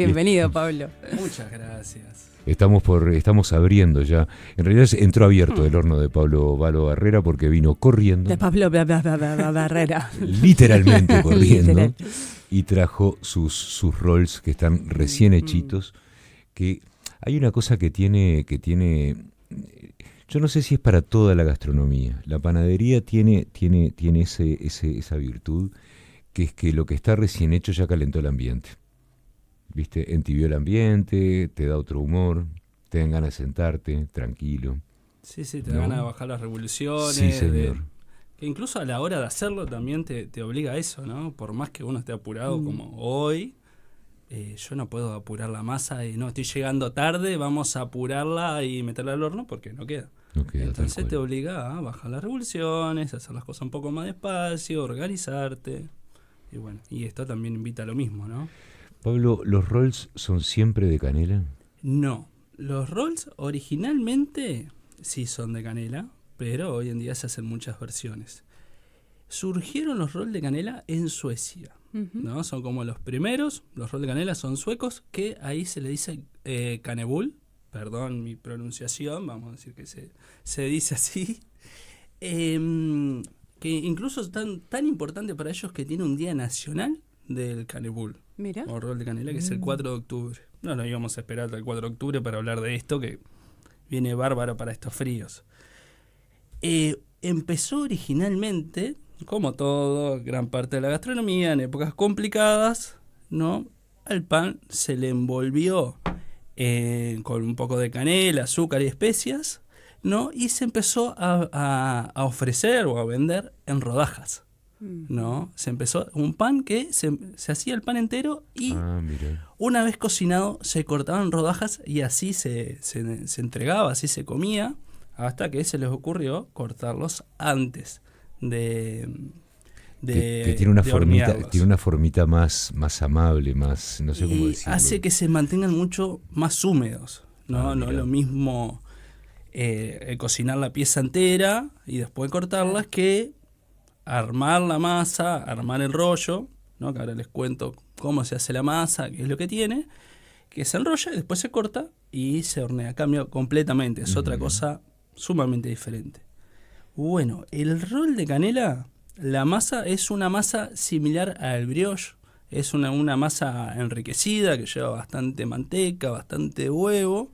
Bienvenido, Pablo. Muchas gracias. Estamos abriendo ya. En realidad entró abierto el horno de Pablo Valo Barrera porque vino corriendo. De Pablo Barrera. Literalmente corriendo. Literal. Y trajo sus rolls que están recién hechitos. Que hay una cosa que tiene. Yo no sé si es para toda la gastronomía. La panadería tiene esa virtud, que es que lo que está recién hecho ya calentó el ambiente. ¿Viste? Entibió el ambiente, te da otro humor, te dan ganas de sentarte, tranquilo. Sí, te dan ganas de bajar las revoluciones. Sí, señor. Que incluso a la hora de hacerlo también te obliga a eso, ¿no? Por más que uno esté apurado como hoy, yo no puedo apurar la masa y no, estoy llegando tarde, vamos a apurarla y meterla al horno porque no queda. Entonces te obliga a bajar las revoluciones, a hacer las cosas un poco más despacio, organizarte. Y bueno, y esto también invita a lo mismo, ¿no? Pablo, ¿los rolls son siempre de canela? No, los rolls originalmente sí son de canela, pero hoy en día se hacen muchas versiones. Surgieron los rolls de canela en Suecia, ¿no? Son como los primeros, los rolls de canela son suecos, que ahí se le dice kanelbull, perdón mi pronunciación, vamos a decir que se dice así, que incluso es tan importante para ellos que tiene un día nacional del kanelbull. Mira. O rol de canela, que es el 4 de octubre. No nos íbamos a esperar hasta el 4 de octubre para hablar de esto, que viene bárbaro para estos fríos. Empezó originalmente, como todo, gran parte de la gastronomía, en épocas complicadas, ¿no? Al pan se le envolvió con un poco de canela, azúcar y especias, ¿no? Y se empezó a ofrecer o a vender en rodajas. ¿No? Se empezó un pan que se hacía el pan entero y una vez cocinado se cortaban en rodajas y así se entregaba, así se comía, hasta que se les ocurrió cortarlos antes que tiene una formita más amable, más, no sé cómo decirlo. Hace que se mantengan mucho más húmedos, ¿no? No es lo mismo cocinar la pieza entera y después cortarlas que armar la masa, armar el rollo, ¿no? Que ahora les cuento cómo se hace la masa, qué es lo que tiene, que se enrolla y después se corta y se hornea. Cambia completamente, es otra cosa sumamente diferente. Bueno, el rol de canela, la masa es una masa similar al brioche, es una masa enriquecida que lleva bastante manteca, bastante huevo,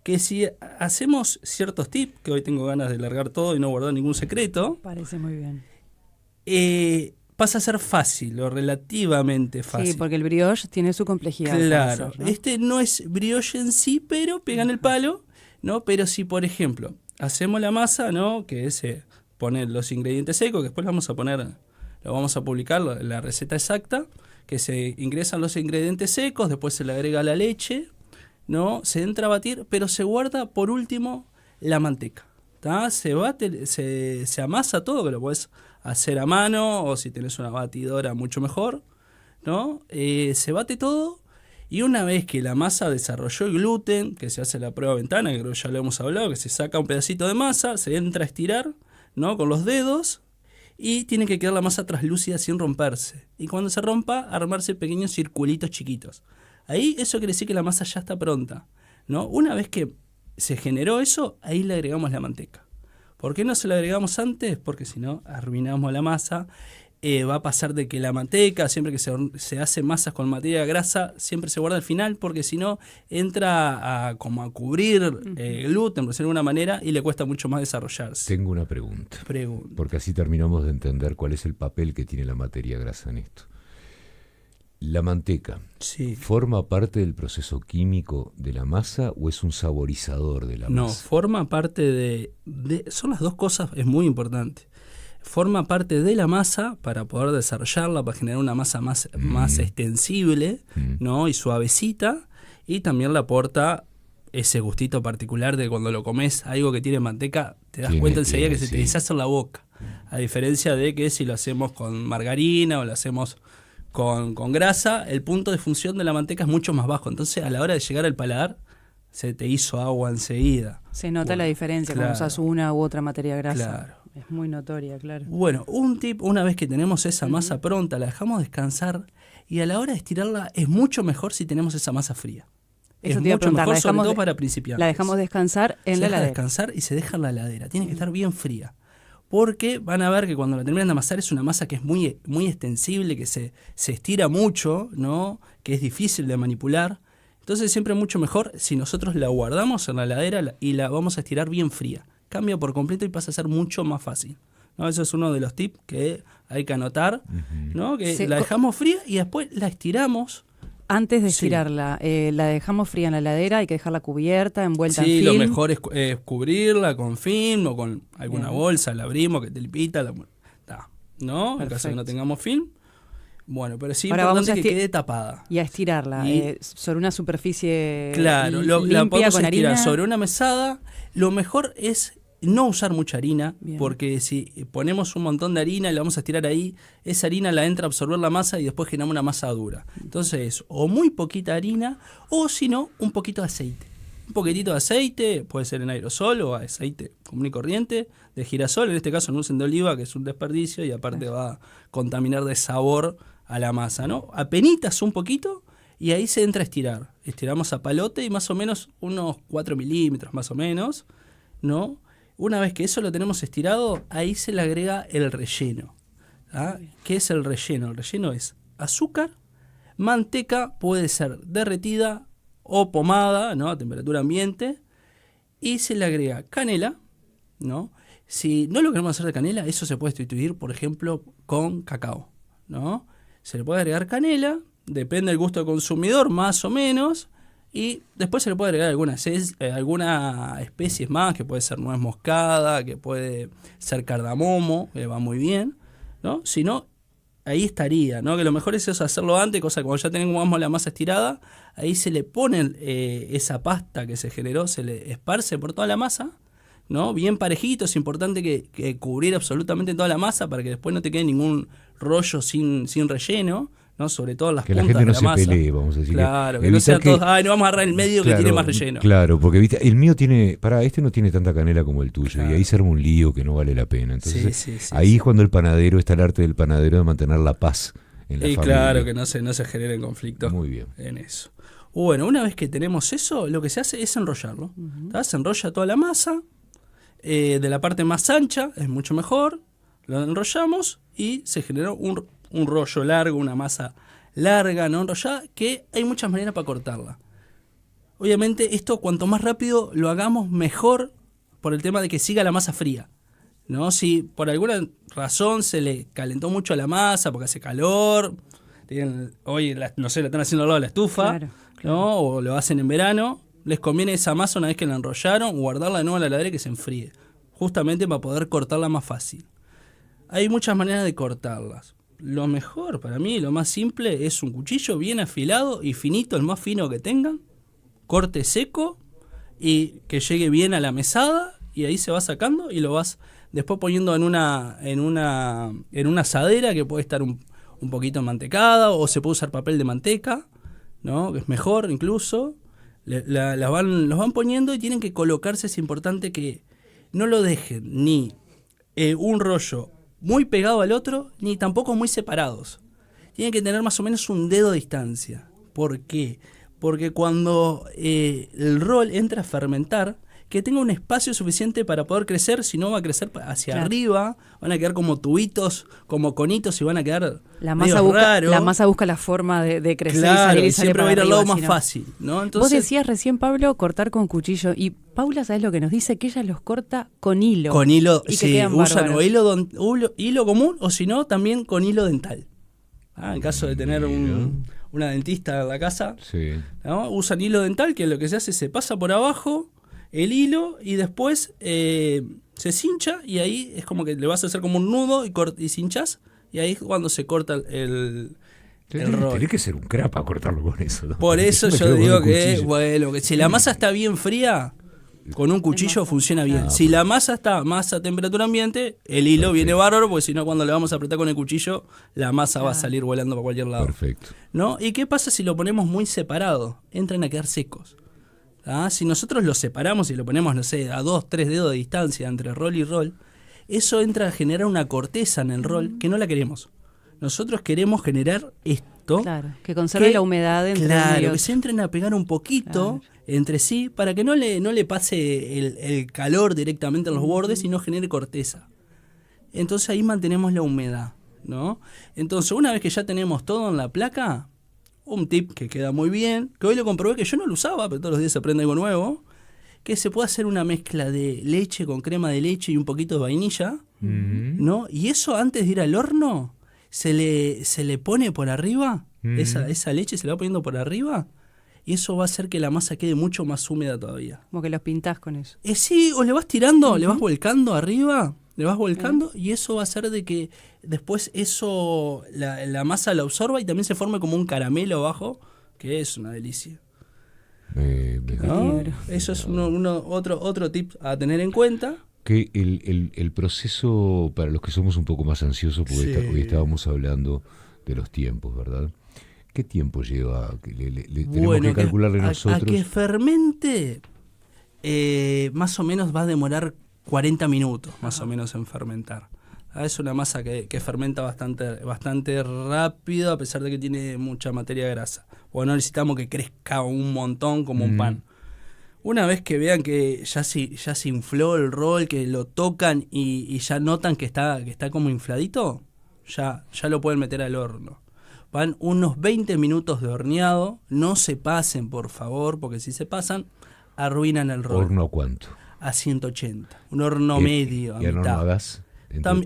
que si hacemos ciertos tips, que hoy tengo ganas de largar todo y no guardar ningún secreto. Parece muy bien. Pasa a ser fácil o relativamente fácil. Sí, porque el brioche tiene su complejidad. Claro, hacer, ¿no? este no es brioche en sí, pero pegan el palo, ¿no? Pero si, por ejemplo, hacemos la masa, ¿no? Que se pone los ingredientes secos, que después lo vamos a publicar, la receta exacta, que se ingresan los ingredientes secos, después se le agrega la leche, ¿no? Se entra a batir, pero se guarda por último la manteca. ¿Tá? Se bate, se amasa todo, que lo puedes hacer a mano o si tenés una batidora mucho mejor, ¿no? Se bate todo y una vez que la masa desarrolló el gluten, que se hace la prueba ventana, que creo que ya lo hemos hablado, que se saca un pedacito de masa, se entra a estirar, ¿no? Con los dedos y tiene que quedar la masa traslúcida sin romperse. Y cuando se rompa, armarse pequeños circulitos chiquitos. Ahí eso quiere decir que la masa ya está pronta, ¿no? Una vez que se generó eso, ahí le agregamos la manteca. ¿Por qué no se la agregamos antes? Porque si no, arruinamos la masa. Va a pasar de que la manteca, siempre que se hace masas con materia grasa, siempre se guarda al final, porque si no, entra como a cubrir el gluten, por decirlo de alguna manera, y le cuesta mucho más desarrollarse. Tengo una pregunta. Porque así terminamos de entender cuál es el papel que tiene la materia grasa en esto. ¿La manteca forma parte del proceso químico de la masa o es un saborizador de la masa? No, forma parte son las dos cosas, es muy importante. Forma parte de la masa para poder desarrollarla, para generar una masa más extensible, ¿no? Y suavecita, y también le aporta ese gustito particular de cuando lo comes algo que tiene manteca, te das cuenta enseguida que se te deshace en la boca. A diferencia de que si lo hacemos con margarina o lo hacemos con grasa, el punto de función de la manteca es mucho más bajo. Entonces, a la hora de llegar al paladar, se te hizo agua enseguida. Se nota la diferencia cuando usas una u otra materia grasa. Claro. Es muy notoria, claro. Bueno, un tip, una vez que tenemos esa masa pronta, la dejamos descansar y a la hora de estirarla es mucho mejor si tenemos esa masa fría. Eso es te iba a mucho preguntar, mejor, sobre todo para principiantes. La dejamos descansar en la heladera. Descansar y se deja en la heladera. Tiene que estar bien fría. Porque van a ver que cuando la terminan de amasar es una masa que es muy, muy extensible, que se estira mucho, ¿no? Que es difícil de manipular. Entonces siempre es mucho mejor si nosotros la guardamos en la heladera y la vamos a estirar bien fría. Cambia por completo y pasa a ser mucho más fácil, ¿no? Eso es uno de los tips que hay que anotar, ¿no? Que la dejamos fría y después la estiramos. Antes de estirarla, la dejamos fría en la heladera, hay que dejarla cubierta, envuelta en film. Sí, lo mejor es cubrirla con film o con alguna bolsa, la abrimos, que te lipita, ¿no? Perfecto. En caso de que no tengamos film. Bueno, pero sí es Ahora importante que quede tapada. Y a estirarla sobre una superficie claro, limpia, la podemos con estirar harina. sobre una mesada. Lo mejor es no usar mucha harina, Bien. porque si ponemos un montón de harina y la vamos a estirar ahí, esa harina la entra a absorber la masa y después generamos una masa dura. Entonces, o muy poquita harina, o si no, un poquito de aceite. Un poquitito de aceite, puede ser en aerosol o aceite común y corriente, de girasol, en este caso no usen de oliva, que es un desperdicio y aparte va a contaminar de sabor a la masa, ¿no? Apenitas un poquito y ahí se entra a estirar. Estiramos a palote y más o menos unos 4 milímetros más o menos, ¿no? Una vez que eso lo tenemos estirado, ahí se le agrega el relleno. ¿Qué es el relleno? El relleno es azúcar, manteca, puede ser derretida o pomada, ¿no? A temperatura ambiente, y se le agrega canela, ¿no? Si no lo queremos hacer de canela, eso se puede sustituir, por ejemplo, con cacao, ¿no? Se le puede agregar canela, depende del gusto del consumidor, más o menos, y después se le puede agregar alguna especie más, que puede ser nuez moscada, que puede ser cardamomo, que va muy bien, ¿no? Si no, ahí estaría, ¿no? Que lo mejor es eso, hacerlo antes, cosa que cuando ya tengamos la masa estirada, ahí se le pone esa pasta que se generó, se le esparce por toda la masa, ¿no? Bien parejito, es importante que cubrir absolutamente toda la masa para que después no te quede ningún rollo sin relleno, ¿no? Sobre todo las puntas de la masa. Que la gente no se pelee, vamos a decir. Claro, que no sean todos, no vamos a agarrar el medio, claro, que tiene más relleno. Claro, porque ¿viste? El mío tiene, este no tiene tanta canela como el tuyo, claro, y ahí se arma un lío que no vale la pena. Entonces, ahí es cuando el panadero, está el arte del panadero de mantener la paz en la familia. Claro, que no se generen conflictos. Muy bien. En eso. Bueno, una vez que tenemos eso, lo que se hace es enrollarlo. Se enrolla toda la masa, de la parte más ancha, es mucho mejor, lo enrollamos y se generó un rollo largo, una masa larga, no enrollada, que hay muchas maneras para cortarla. Obviamente esto cuanto más rápido lo hagamos mejor, por el tema de que siga la masa fría, ¿no? Si por alguna razón se le calentó mucho la masa porque hace calor, hoy no sé, la están haciendo al lado de la estufa, claro. ¿No? O lo hacen en verano, les conviene esa masa una vez que la enrollaron guardarla de nuevo en la heladera y que se enfríe, justamente para poder cortarla más fácil. Hay muchas maneras de cortarlas. Lo mejor para mí, lo más simple, es un cuchillo bien afilado y finito, el más fino que tengan, corte seco y que llegue bien a la mesada, y ahí se va sacando y lo vas después poniendo en una asadera que puede estar un poquito mantecada, o se puede usar papel de manteca, ¿no? Que es mejor incluso. Los van poniendo y tienen que colocarse. Es importante que no lo dejen ni un rollo muy pegado al otro, ni tampoco muy separados. Tienen que tener más o menos un dedo de distancia. ¿Por qué? Porque cuando el rol entra a fermentar, que tenga un espacio suficiente para poder crecer, si no va a crecer hacia arriba, van a quedar como tubitos, como conitos, y van a quedar medio raros. La masa busca la forma de crecer, claro, y siempre va a ir al lado más fácil, ¿no? Entonces, vos decías recién, Pablo, cortar con cuchillo, y Paula, ¿sabés lo que nos dice? Que ella los corta con hilo. Con hilo, y sí, usan o hilo común, o si no, también con hilo dental. En caso de tener una dentista en la casa, ¿no? Usan hilo dental, que lo que se hace es se pasa por abajo el hilo y después se cincha, y ahí es como que le vas a hacer como un nudo y cinchas, y ahí es cuando se corta el rol. Tenés que ser un crap para cortarlo con eso, ¿no? Por eso yo digo que si la masa está bien fría, con un cuchillo funciona bien. Si la masa está más a temperatura ambiente, el hilo viene bárbaro, porque si no, cuando le vamos a apretar con el cuchillo, la masa va a salir volando para cualquier lado. Perfecto. ¿No? ¿Y qué pasa si lo ponemos muy separado? Entran a quedar secos. Si nosotros lo separamos y lo ponemos, no sé, a 2-3 dedos de distancia entre rol y rol, eso entra a generar una corteza en el rol que no la queremos. Nosotros queremos generar esto. Claro, que conserve la humedad entre Claro, ellos. que se entren a pegar un poquito Claro. entre sí para que no le pase el calor directamente en los bordes y no genere corteza. Entonces ahí mantenemos la humedad, ¿no? Entonces una vez que ya tenemos todo en la placa, un tip que queda muy bien, que hoy lo comprobé, que yo no lo usaba, pero todos los días se aprende algo nuevo, que se puede hacer una mezcla de leche con crema de leche y un poquito de vainilla, ¿no? Y eso antes de ir al horno se le pone por arriba, esa leche se le va poniendo por arriba, y eso va a hacer que la masa quede mucho más húmeda todavía. Como que los pintás con eso. Sí, o le vas tirando, le vas volcando arriba, le vas volcando, y eso va a hacer de que después eso la masa lo absorba y también se forme como un caramelo abajo, que es una delicia. ¿No? Eso es otro tip a tener en cuenta. Que el proceso, para los que somos un poco más ansiosos, porque Sí. hoy estábamos hablando de los tiempos, ¿verdad? ¿Qué tiempo lleva? Tenemos que calcularle nosotros. A que fermente, más o menos va a demorar 40 minutos, más o menos, en fermentar. Es una masa que fermenta bastante rápido, a pesar de que tiene mucha materia grasa. Porque no necesitamos que crezca un montón como un pan. Una vez que vean que ya se infló el rol, que lo tocan y ya notan que está como infladito, ya lo pueden meter al horno. Van unos 20 minutos de horneado. No se pasen, por favor, porque si se pasan, arruinan el rol. ¿Horno a cuánto? A 180. Un horno medio, a ¿Y a mitad. horno a gas?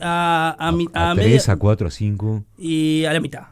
A 3, media, a 4, a 5. y a la mitad.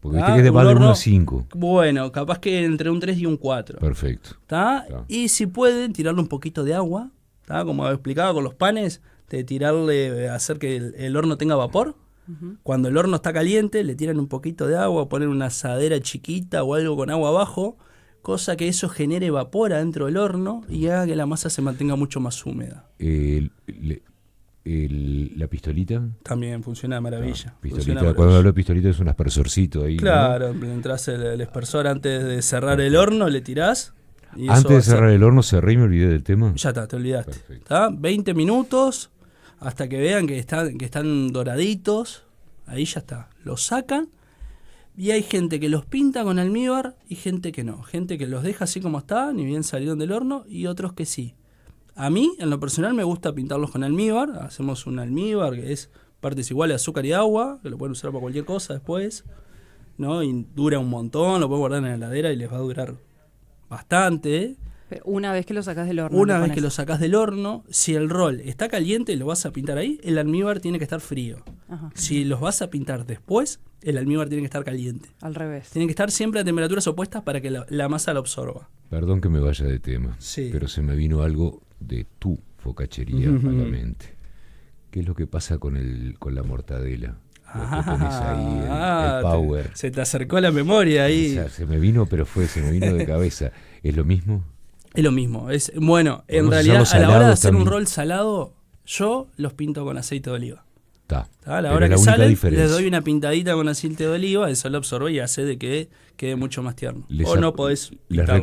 Porque viste que va de 1 a 5. Bueno, capaz que entre un 3 y un 4. Perfecto. ¿Tá? Tá. Y si pueden, tirarle un poquito de agua, ¿tá? Como explicaba con los panes, de tirarle, hacer que el horno tenga vapor. Cuando el horno está caliente, le tiran un poquito de agua, ponen una asadera chiquita o algo con agua abajo, cosa que eso genere vapor adentro del horno y haga que la masa se mantenga mucho más húmeda. La pistolita. También funciona de maravilla. Pistolita. Cuando hablo de pistolita es un aspersorcito ahí. Claro, ¿no? entras el aspersor antes de cerrar el horno, le tirás. Y eso Antes va de a ser- cerrar el horno cerré y me olvidé del tema. Ya está, te olvidaste. Perfecto. ¿Tá? 20 minutos hasta que vean que están doraditos. Ahí ya está. Los sacan. Y hay gente que los pinta con almíbar y gente que no. Gente que los deja así como están, ni bien salieron del horno, y otros que sí. A mí, en lo personal, me gusta pintarlos con almíbar. Hacemos un almíbar que es partes iguales de azúcar y agua, que lo pueden usar para cualquier cosa después, ¿no? Y dura un montón, lo pueden guardar en la heladera y les va a durar bastante. Pero una vez que lo sacás del horno. Una lo vez pones. que lo sacás del horno, si el rol está caliente y lo vas a pintar ahí, el almíbar tiene que estar frío. Ajá. Si los vas a pintar después, el almíbar tiene que estar caliente. Al revés. Tienen que estar siempre a temperaturas opuestas para que la masa lo absorba. Perdón que me vaya de tema, Sí. pero se me vino algo de tu focachería a la mente. ¿Qué es lo que pasa con la mortadela? Lo que tenés ahí, el power. Se te acercó la memoria ahí. O sea, se me vino de cabeza. ¿Es lo mismo? Es lo mismo. Bueno, en Podemos realidad, usarlos a la hora de salados hacer un también. rol salado, yo los pinto con aceite de oliva. Está. A la Pero hora es la que única salen, diferencia. les doy una pintadita con aceite de oliva, eso lo absorbe y hace de que quede mucho más tierno. O no podés Les pintarlo.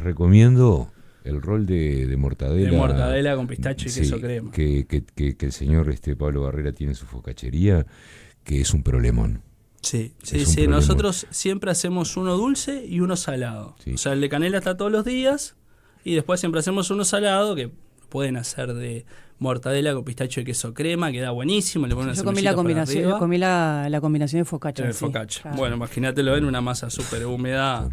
recomiendo el rol de mortadela. De mortadela con pistacho y queso crema. Que el señor Pablo Barrera tiene en su focachería, que es un problemón. Sí, Es sí, un sí. problemón. Nosotros siempre hacemos uno dulce y uno salado. Sí. O sea, el de canela está todos los días y después siempre hacemos uno salado que pueden hacer de mortadela con pistacho y queso crema, que da buenísimo. Le ponen una Yo comí cebollita la por combinación, arriba. comí la combinación de focaccia. En el sí, focaccia. claro. Bueno, imagínatelo en una masa súper húmeda.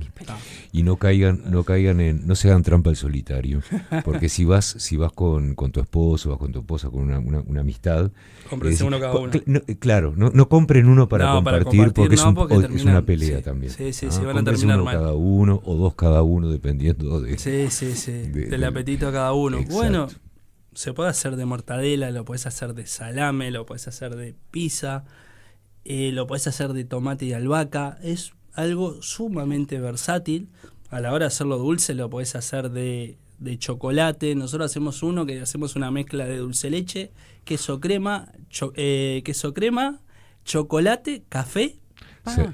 Y no caigan no se hagan trampa al solitario, porque si vas con tu esposo, vas con tu esposa, con una amistad, Cómprense uno cada uno. Claro, no compren uno para No, para compartir, porque, compartir, no, porque es terminan- una pelea sí. también. Sí, sí, ¿ah? sí, van a Cómprense terminar uno mal. cada uno o dos cada uno, dependiendo de... Sí. Del apetito de cada uno. Exacto. Bueno, se puede hacer de mortadela, lo puedes hacer de salame, lo puedes hacer de pizza, lo puedes hacer de tomate y albahaca. Es algo sumamente versátil. A la hora de hacerlo dulce lo podés hacer de chocolate. Nosotros hacemos uno que hacemos una mezcla de dulce leche, queso crema, chocolate, café.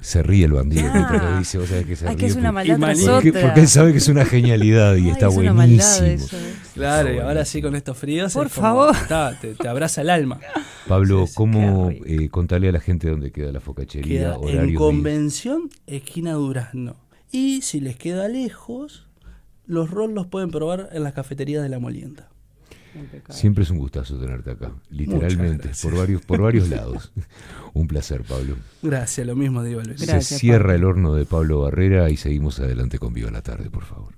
Se ríe el bandido mientras Ah. lo dice, vos sabés que se Ay, ríe. que es una maldad Y maní. tras porque otra. él sabe que es una genialidad y Ay, está es una buenísimo. maldad eso. Claro, y Está ahora sí buenísimo. con estos fríos. Por es como, favor. te abraza el alma. Pablo, Sí, sí, ¿cómo qué rico. contale a la gente dónde queda la focachería? Queda Horarios, en días? Convención, esquina Durazno. Y si les queda lejos, los rolls los pueden probar en las cafeterías de La Molienda. Siempre es un gustazo tenerte acá, literalmente, gracias. por varios lados. Un placer, Pablo. Gracias, lo mismo digo, Luis. Gracias, Se cierra Pablo. el horno de Pablo Barrera y seguimos adelante con Viva la Tarde, por favor.